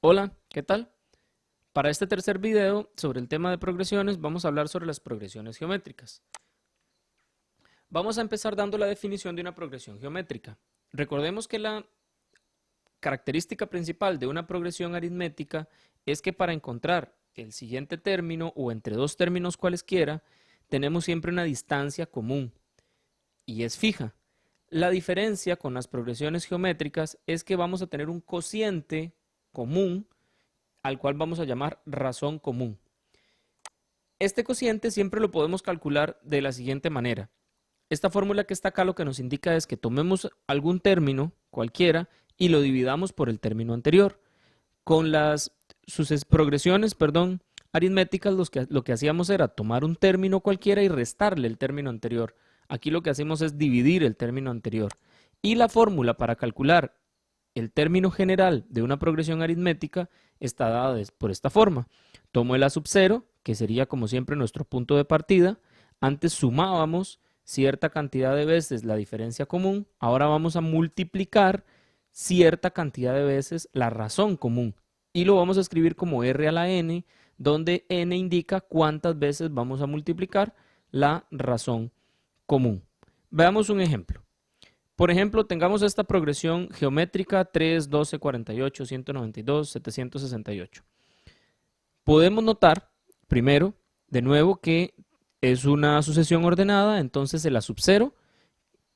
Hola, ¿qué tal? Para este tercer video sobre el tema de progresiones vamos a hablar sobre las progresiones geométricas. Vamos a empezar dando la definición de una progresión geométrica. Recordemos que la característica principal de una progresión aritmética es que para encontrar el siguiente término o entre dos términos cualesquiera, tenemos siempre una distancia común y es fija. La diferencia con las progresiones geométricas es que vamos a tener un cociente común al cual vamos a llamar razón común. Este cociente siempre lo podemos calcular de la siguiente manera. Esta fórmula que está acá lo que nos indica es que tomemos algún término, cualquiera, y lo dividamos por el término anterior. Con las progresiones, aritméticas, lo que hacíamos era tomar un término cualquiera y restarle el término anterior. Aquí lo que hacemos es dividir el término anterior. Y la fórmula para calcular el término general de una progresión aritmética está dada por esta forma. Tomo el a sub 0, que sería como siempre nuestro punto de partida. Antes sumábamos cierta cantidad de veces la diferencia común. Ahora vamos a multiplicar cierta cantidad de veces la razón común. Y lo vamos a escribir como r a la n, donde n indica cuántas veces vamos a multiplicar la razón común. Veamos un ejemplo. Por ejemplo, tengamos esta progresión geométrica 3, 12, 48, 192, 768. Podemos notar, primero, de nuevo, que es una sucesión ordenada, entonces el a sub 0,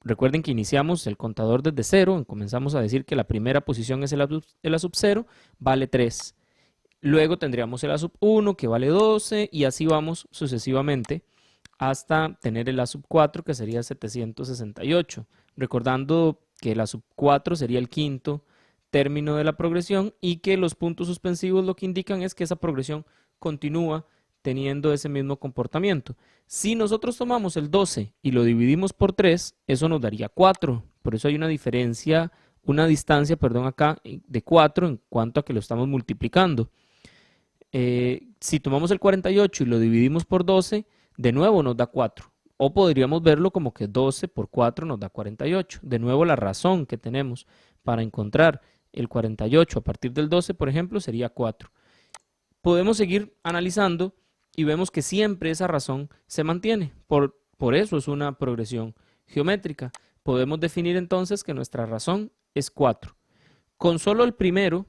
recuerden que iniciamos el contador desde 0, comenzamos a decir que la primera posición es el a sub 0, vale 3. Luego tendríamos el a sub 1, que vale 12, y así vamos sucesivamente hasta tener el a sub 4, que sería 768. Recordando que el a sub 4 sería el quinto término de la progresión y que los puntos suspensivos lo que indican es que esa progresión continúa teniendo ese mismo comportamiento. Si nosotros tomamos el 12 y lo dividimos por 3, eso nos daría 4. Por eso hay una diferencia, una distancia, acá de 4 en cuanto a que lo estamos multiplicando. Si tomamos el 48 y lo dividimos por 12, de nuevo nos da 4. O podríamos verlo como que 12 por 4 nos da 48. De nuevo la razón que tenemos para encontrar el 48 a partir del 12, por ejemplo, sería 4. Podemos seguir analizando y vemos que siempre esa razón se mantiene. Por eso es una progresión geométrica. Podemos definir entonces que nuestra razón es 4. Con solo el primero,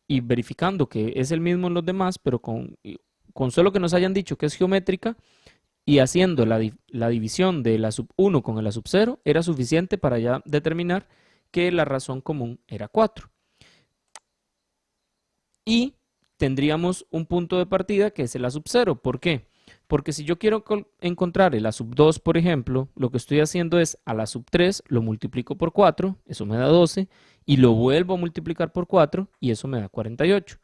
y verificando que es el mismo en los demás, pero con solo que nos hayan dicho que es geométrica y haciendo la división de la sub 1 con el a sub 0, era suficiente para ya determinar que la razón común era 4. Y tendríamos un punto de partida que es el a sub 0. ¿Por qué? Porque si yo quiero encontrar el a sub 2, por ejemplo, lo que estoy haciendo es a la sub 3 lo multiplico por 4, eso me da 12, y lo vuelvo a multiplicar por 4 y eso me da 48.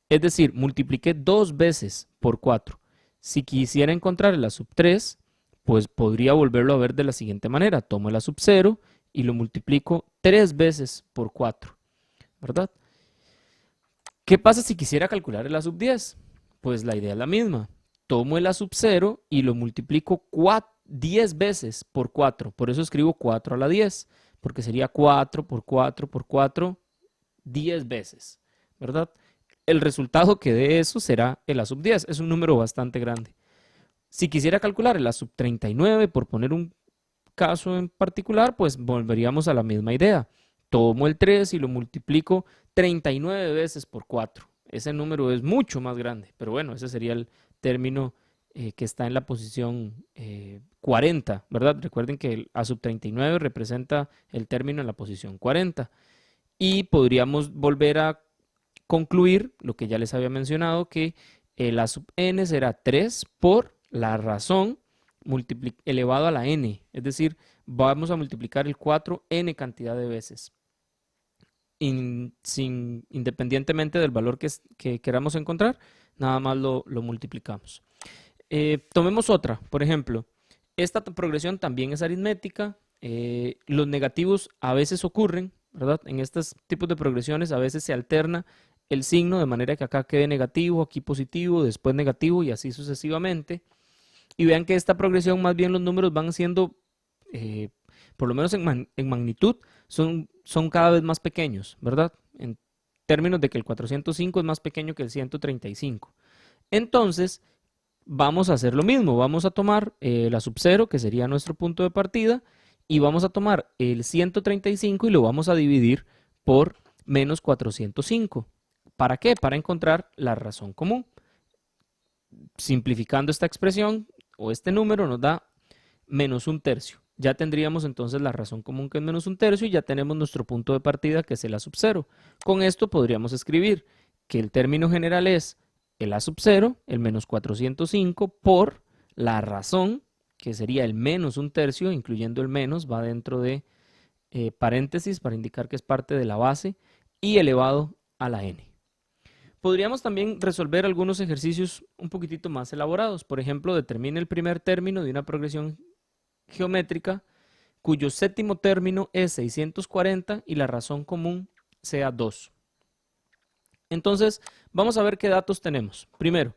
Es decir, multipliqué 2 veces por 4. Si quisiera encontrar el a sub 3, pues podría volverlo a ver de la siguiente manera. Tomo el a sub 0 y lo multiplico 3 veces por 4, ¿verdad? ¿Qué pasa si quisiera calcular el a sub 10? Pues la idea es la misma. Tomo el a sub 0 y lo multiplico 10 veces por 4. Por eso escribo 4 a la 10, porque sería 4 por 4 por 4, 10 veces, ¿verdad? El resultado que dé eso será el a sub 10. Es un número bastante grande. Si quisiera calcular el a sub 39, por poner un caso en particular, pues volveríamos a la misma idea. Tomo el 3 y lo multiplico 39 veces por 4. Ese número es mucho más grande, pero bueno, ese sería el término que está en la posición 40, ¿verdad? Recuerden que el a sub 39 representa el término en la posición 40. Y podríamos volver a concluir lo que ya les había mencionado, que el a sub n será 3 por la razón elevado a la n, es decir, vamos a multiplicar el 4 n cantidad de veces, independientemente del valor que queramos encontrar, nada más lo multiplicamos. Tomemos otra, por ejemplo, esta progresión también es aritmética, los negativos a veces ocurren, ¿verdad? En estos tipos de progresiones a veces se alterna el signo de manera que acá quede negativo, aquí positivo, después negativo y así sucesivamente. Y vean que esta progresión más bien los números van siendo, por lo menos en magnitud, son cada vez más pequeños, ¿verdad? términos de que el 405 es más pequeño que el 135. Entonces, vamos a hacer lo mismo. Vamos a tomar la sub 0, que sería nuestro punto de partida, y vamos a tomar el 135 y lo vamos a dividir por menos 405. ¿Para qué? Para encontrar la razón común. Simplificando esta expresión o este número nos da menos un tercio. Ya tendríamos entonces la razón común, que es menos un tercio, y ya tenemos nuestro punto de partida, que es el a sub 0. Con esto podríamos escribir que el término general es el a sub 0, el menos 405, por la razón, que sería el menos un tercio, incluyendo el menos, va dentro de paréntesis para indicar que es parte de la base, y elevado a la n. Podríamos también resolver algunos ejercicios un poquitito más elaborados. Por ejemplo, determine el primer término de una progresión geométrica cuyo séptimo término es 640 y la razón común sea 2. Entonces, vamos a ver qué datos tenemos. Primero,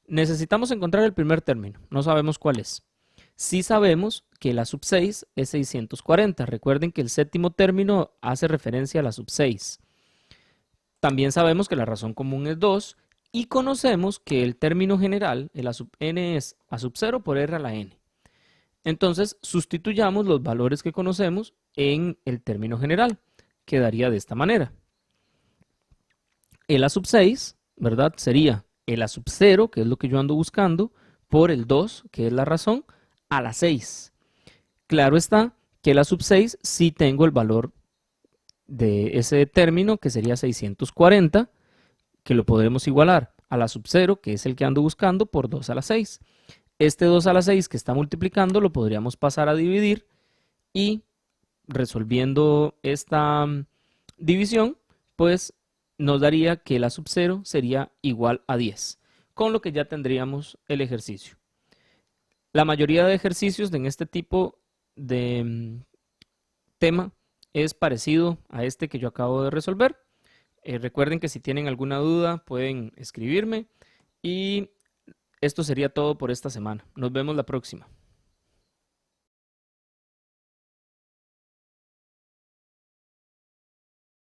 necesitamos encontrar el primer término. No sabemos cuál es. Sí sabemos que la sub 6 es 640. Recuerden que el séptimo término hace referencia a la sub 6. También sabemos que la razón común es 2 y conocemos que el término general, el a sub n, es a sub 0 por r a la n. Entonces, sustituyamos los valores que conocemos en el término general. Quedaría de esta manera. El a sub 6, ¿verdad? Sería el a sub 0, que es lo que yo ando buscando, por el 2, que es la razón, a la 6. Claro está que el a sub 6 sí tengo el valor de ese término, que sería 640, que lo podremos igualar a la sub 0, que es el que ando buscando, por 2 a la 6. Este 2 a la 6 que está multiplicando lo podríamos pasar a dividir y resolviendo esta división, pues nos daría que la sub 0 sería igual a 10, con lo que ya tendríamos el ejercicio. La mayoría de ejercicios en este tipo de tema es parecido a este que yo acabo de resolver. Recuerden que si tienen alguna duda pueden escribirme y esto sería todo por esta semana. Nos vemos la próxima.